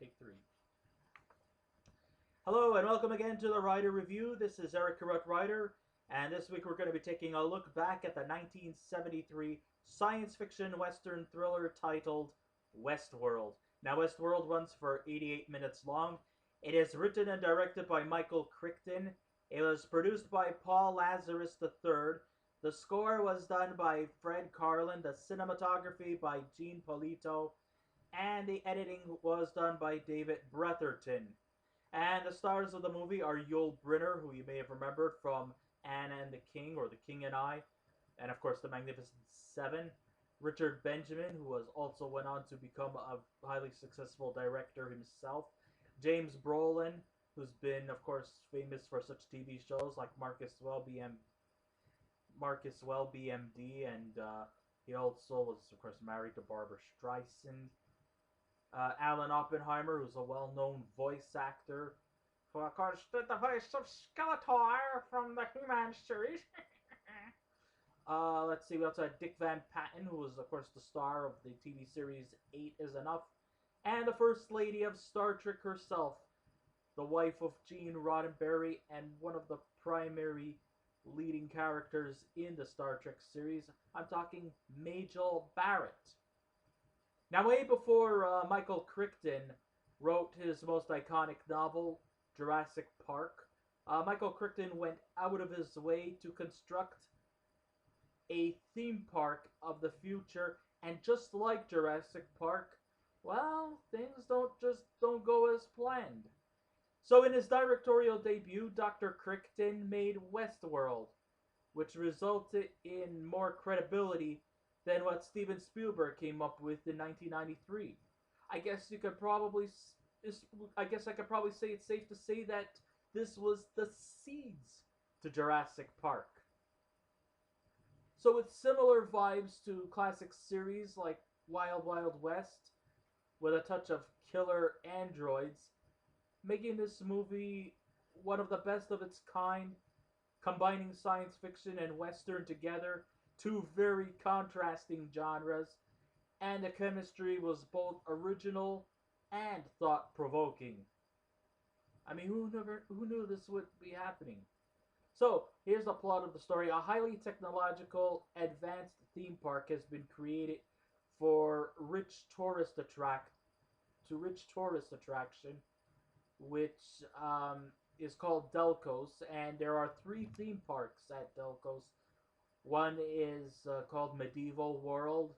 Take three. Hello and welcome again to the Rider Review. This is Eric Carruth Rider, and this week we're going to be taking a look back at the 1973 science fiction western thriller titled Westworld. Now, Westworld runs for 88 minutes long. It is written and directed by Michael Crichton. It was produced by Paul Lazarus III. The score was done by Fred Carlin, the cinematography by Gene Polito, and the editing was done by David Bretherton. And the stars of the movie are Yul Brynner, who you may have remembered from Anne and the King, or The King and I, and of course The Magnificent Seven. Richard Benjamin, who also went on to become a highly successful director himself. James Brolin, who's been, of course, famous for such TV shows like Marcus Welby MD, and he also was, of course, married to Barbara Streisand. Alan Oppenheimer, who's a well-known voice actor, who, of course, did the voice of Skeletor from the He-Man series. Let's see, we also had Dick Van Patten, who was, of course, the star of the TV series 8 is Enough, and the First Lady of Star Trek herself, the wife of Gene Roddenberry, and one of the primary leading characters in the Star Trek series. I'm talking Majel Barrett. Now, way before Michael Crichton wrote his most iconic novel, Jurassic Park, Michael Crichton went out of his way to construct a theme park of the future, and just like Jurassic Park, well, things don't go as planned. So in his directorial debut, Dr. Crichton made Westworld, which resulted in more credibility than what Steven Spielberg came up with in 1993. I guess I could probably say it's safe to say that this was the seeds to Jurassic Park. So with similar vibes to classic series like Wild Wild West, with a touch of killer androids, making this movie one of the best of its kind, combining science fiction and western together, two very contrasting genres, and the chemistry was both original and thought-provoking. I mean, who knew this would be happening? So, here's the plot of the story. A highly technological, advanced theme park has been created for rich tourist attraction, which is called Delcos, and there are three theme parks at Delcos. One is called Medieval World.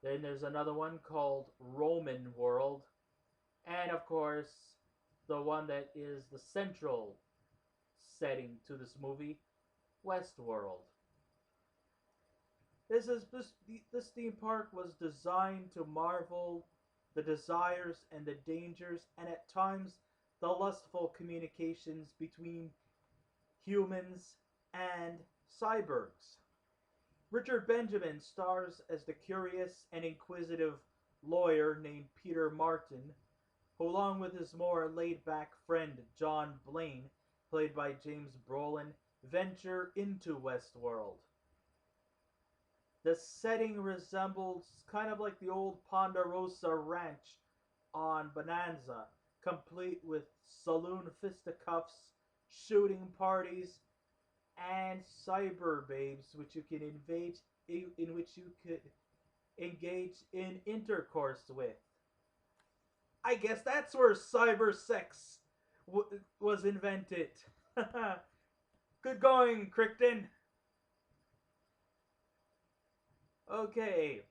Then there's another one called Roman World. And of course, the one that is the central setting to this movie, Westworld. This theme park was designed to marvel the desires and the dangers, and at times the lustful communications between humans and cyborgs. Richard Benjamin stars as the curious and inquisitive lawyer named Peter Martin, who, along with his more laid-back friend John Blaine, played by James Brolin, venture into Westworld. The setting resembles kind of like the old Ponderosa Ranch on Bonanza, complete with saloon fisticuffs, shooting parties, and cyber babes, which you can in which you could engage in intercourse with. I guess that's where cyber sex was invented. Good going, Crichton. Okay,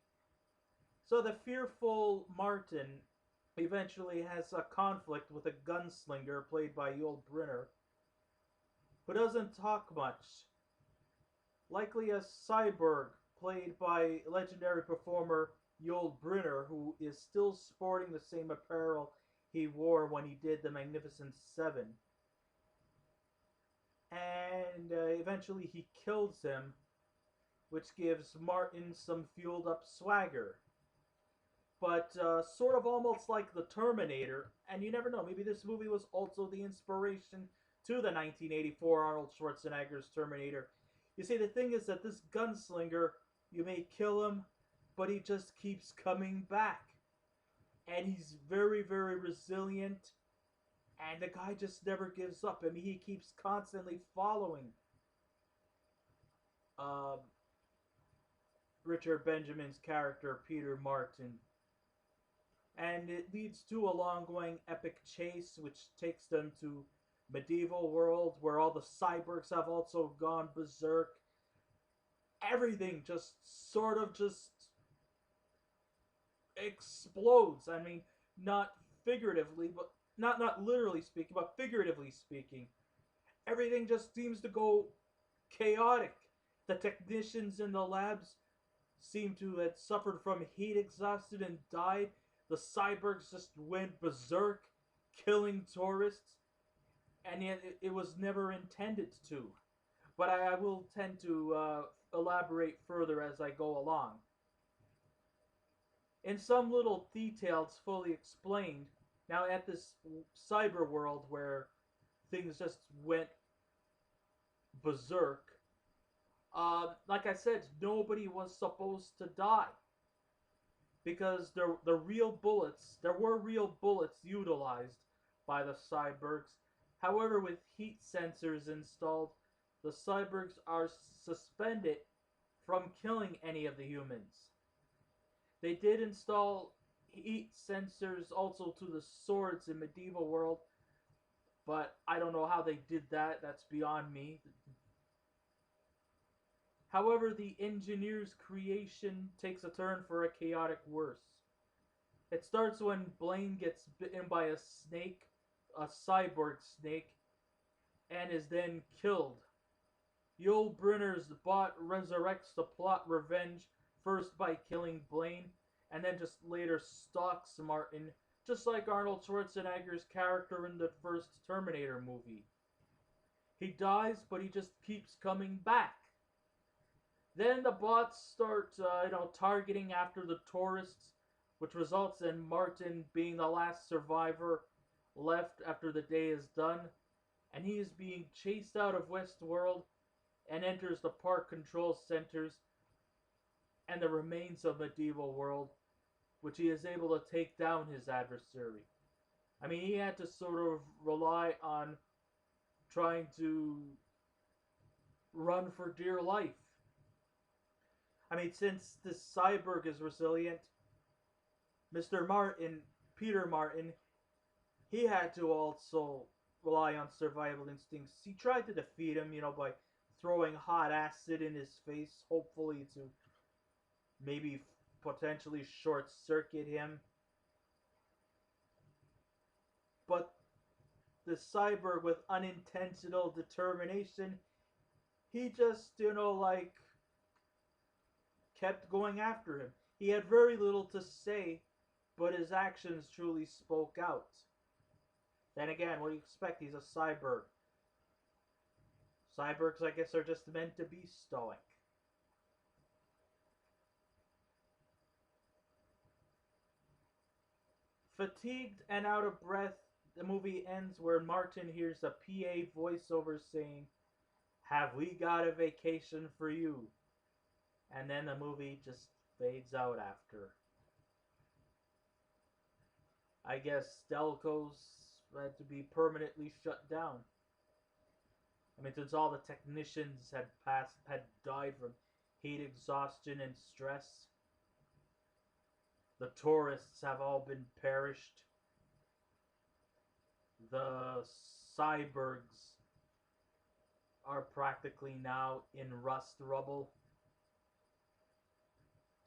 so the fearful Martin eventually has a conflict with a gunslinger played by Yul Brynner, who doesn't talk much. Likely a cyborg played by legendary performer Yul Brynner, who is still sporting the same apparel he wore when he did The Magnificent Seven. And eventually he kills him, which gives Martin some fueled up swagger. But sort of almost like the Terminator, and you never know, maybe this movie was also the inspiration to the 1984 Arnold Schwarzenegger's Terminator. You see, the thing is that this gunslinger, you may kill him, but he just keeps coming back. and he's very, very resilient, and the guy just never gives up. I mean, he keeps constantly following um, Richard Benjamin's character, Peter Martin. And it leads to a long-going epic chase, which takes them to medieval world, where all the cyborgs have also gone berserk. Everything just sort of just explodes. I mean, not figuratively, but not literally speaking, but figuratively speaking. Everything just seems to go chaotic. The technicians in the labs seem to have suffered from heat exhaustion and died. The cyborgs just went berserk, killing tourists, and yet it was never intended to. But I will tend to elaborate further as I go along. In some little details fully explained, now at this cyber world where things just went berserk, like I said, nobody was supposed to die because there were real bullets utilized by the cyborgs. However, with heat sensors installed, the cyborgs are suspended from killing any of the humans. They did install heat sensors also to the swords in medieval world, but I don't know how they did that. That's beyond me. However, the engineer's creation takes a turn for a chaotic worse. It starts when Blaine gets bitten by a snake, a cyborg snake, and is then killed. Yul Brynner's bot resurrects to plot revenge, first by killing Blaine, and then just later stalks Martin, just like Arnold Schwarzenegger's character in the first Terminator movie. He dies, but he just keeps coming back. Then the bots start, targeting after the tourists, which results in Martin being the last survivor left after the day is done, and he is being chased out of Westworld and enters the park control centers and the remains of medieval world, which he is able to take down his adversary. I mean, he had to sort of rely on trying to run for dear life. I mean, since this cyborg is resilient, Mr. Martin, Peter Martin, he had to also rely on survival instincts. He tried to defeat him, by throwing hot acid in his face, hopefully to maybe potentially short circuit him. But the cyborg, with unintentional determination, he just, kept going after him. He had very little to say, but his actions truly spoke out. Then again, what do you expect? He's a cyborg. Cyborgs, I guess, are just meant to be stoic. Fatigued and out of breath, the movie ends where Martin hears a PA voiceover saying, "Have we got a vacation for you?" And then the movie just fades out after. I guess Delco's had to be permanently shut down. I mean, since all the technicians had died from heat exhaustion and stress, the tourists have all been perished. The cyborgs are practically now in rust rubble.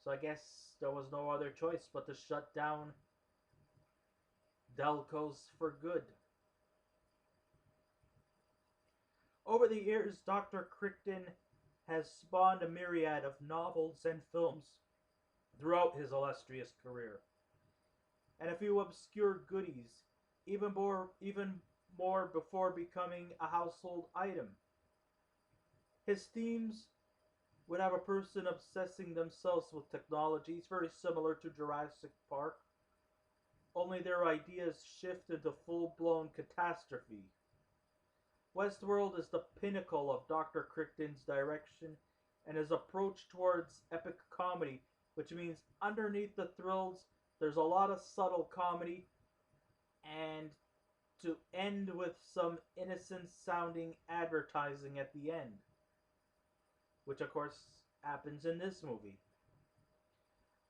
So I guess there was no other choice but to shut down Delco's for good. Over the years, Dr. Crichton has spawned a myriad of novels and films throughout his illustrious career, and a few obscure goodies, even more before becoming a household item. His themes would have a person obsessing themselves with technologies very similar to Jurassic Park, only their ideas shift into full-blown catastrophe. Westworld is the pinnacle of Dr. Crichton's direction and his approach towards epic comedy, which means underneath the thrills, There's a lot of subtle comedy, and to end with some innocent sounding advertising at the end, which of course happens in this movie.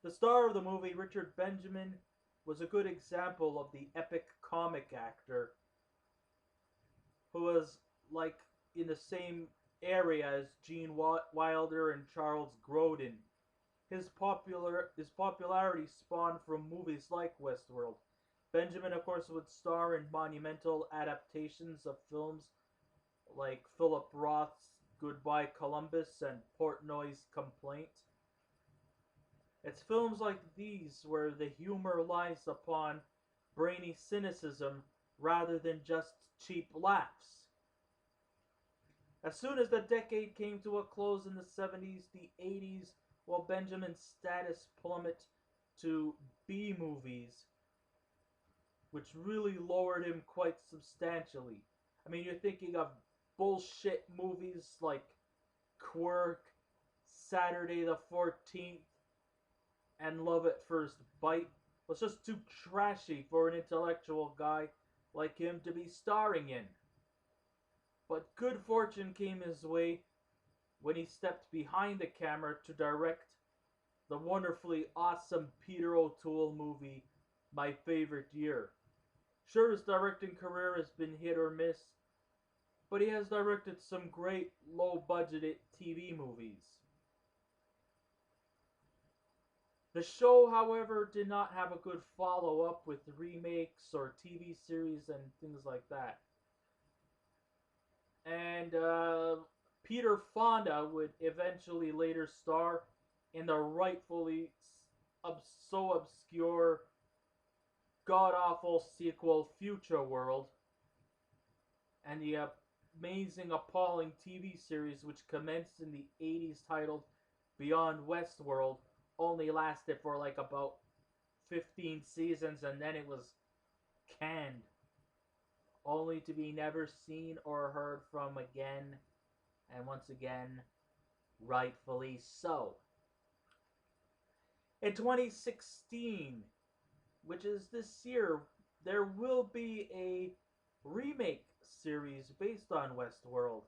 The star of the movie, Richard Benjamin, was a good example of the epic comic actor who was like in the same area as Gene Wilder and Charles Grodin. His popularity spawned from movies like Westworld. Benjamin, of course, would star in monumental adaptations of films like Philip Roth's Goodbye Columbus and Portnoy's Complaint. It's films like these where the humor lies upon brainy cynicism rather than just cheap laughs. As soon as the decade came to a close in the 70s, the 80s, while Benjamin's status plummeted to B movies, which really lowered him quite substantially. I mean, you're thinking of bullshit movies like Quirk, Saturday the 14th, and Love at First Bite was just too trashy for an intellectual guy like him to be starring in. But good fortune came his way when he stepped behind the camera to direct the wonderfully awesome Peter O'Toole movie, My Favorite Year. Sure, his directing career has been hit or miss, but he has directed some great low-budgeted TV movies. The show, however, did not have a good follow-up with remakes or TV series and things like that. And Peter Fonda would eventually later star in the rightfully so obscure, god-awful sequel Future World, and the amazing, appalling TV series which commenced in the 80s titled Beyond Westworld, only lasted for like about 15 seasons and then it was canned, only to be never seen or heard from again, and once again, rightfully so. In 2016, which is this year, there will be a remake series based on Westworld,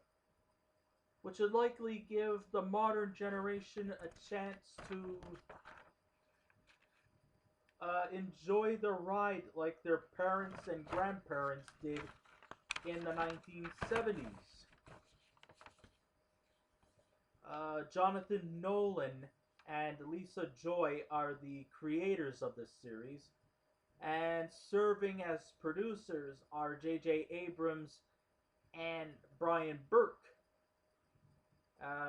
which would likely give the modern generation a chance to enjoy the ride like their parents and grandparents did in the 1970s. Jonathan Nolan and Lisa Joy are the creators of this series, and serving as producers are J.J. Abrams and Brian Burke.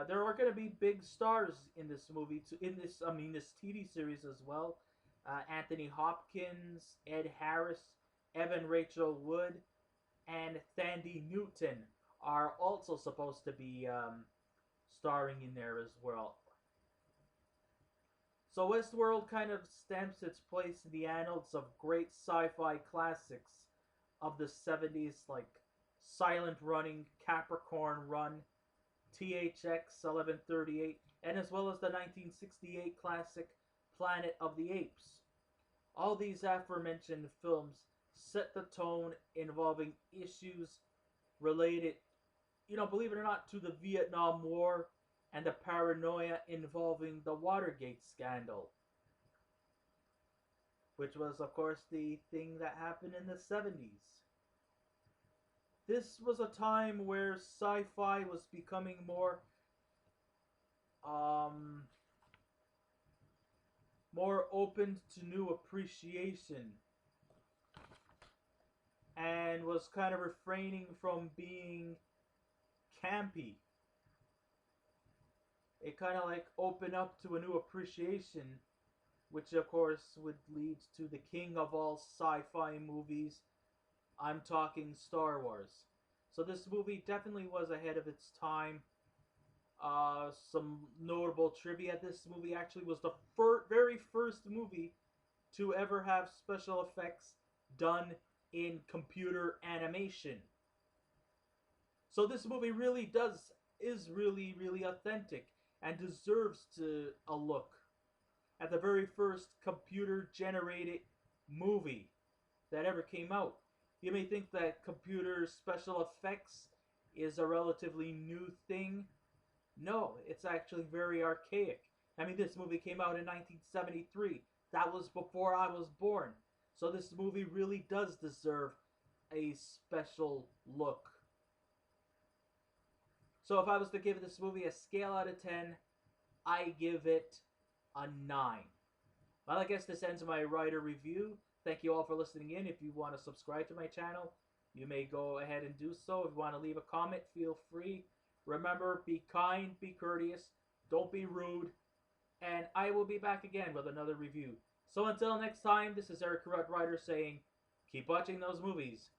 There are going to be big stars in this movie, this TV series as well. Anthony Hopkins, Ed Harris, Evan Rachel Wood, and Thandie Newton are also supposed to be starring in there as well. So Westworld kind of stamps its place in the annals of great sci-fi classics of the 70s like Silent Running, Capricorn Run, THX 1138, and as well as the 1968 classic Planet of the Apes. All these aforementioned films set the tone involving issues related, believe it or not, to the Vietnam War and the paranoia involving the Watergate scandal, which was, of course, the thing that happened in the 70s. This was a time where sci-fi was becoming more open to new appreciation and was kind of refraining from being campy. It kind of like opened up to a new appreciation, which of course would lead to the king of all sci-fi movies. I'm talking Star Wars. So this movie definitely was ahead of its time. Some notable trivia: this movie actually was the very first movie to ever have special effects done in computer animation. So this movie really is really, really authentic and deserves a look. at the very first computer-generated movie that ever came out. You may think that computer special effects is a relatively new thing. No, it's actually very archaic. I mean, this movie came out in 1973. That was before I was born. So this movie really does deserve a special look. So if I was to give this movie a scale out of 10, I give it a 9. Well, I guess this ends my writer review. Thank you all for listening in. If you want to subscribe to my channel, you may go ahead and do so. If you want to leave a comment, feel free. Remember, be kind, be courteous, don't be rude, and I will be back again with another review. So until next time, this is Eric Corrupt Writer saying, keep watching those movies,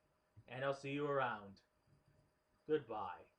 and I'll see you around. Goodbye.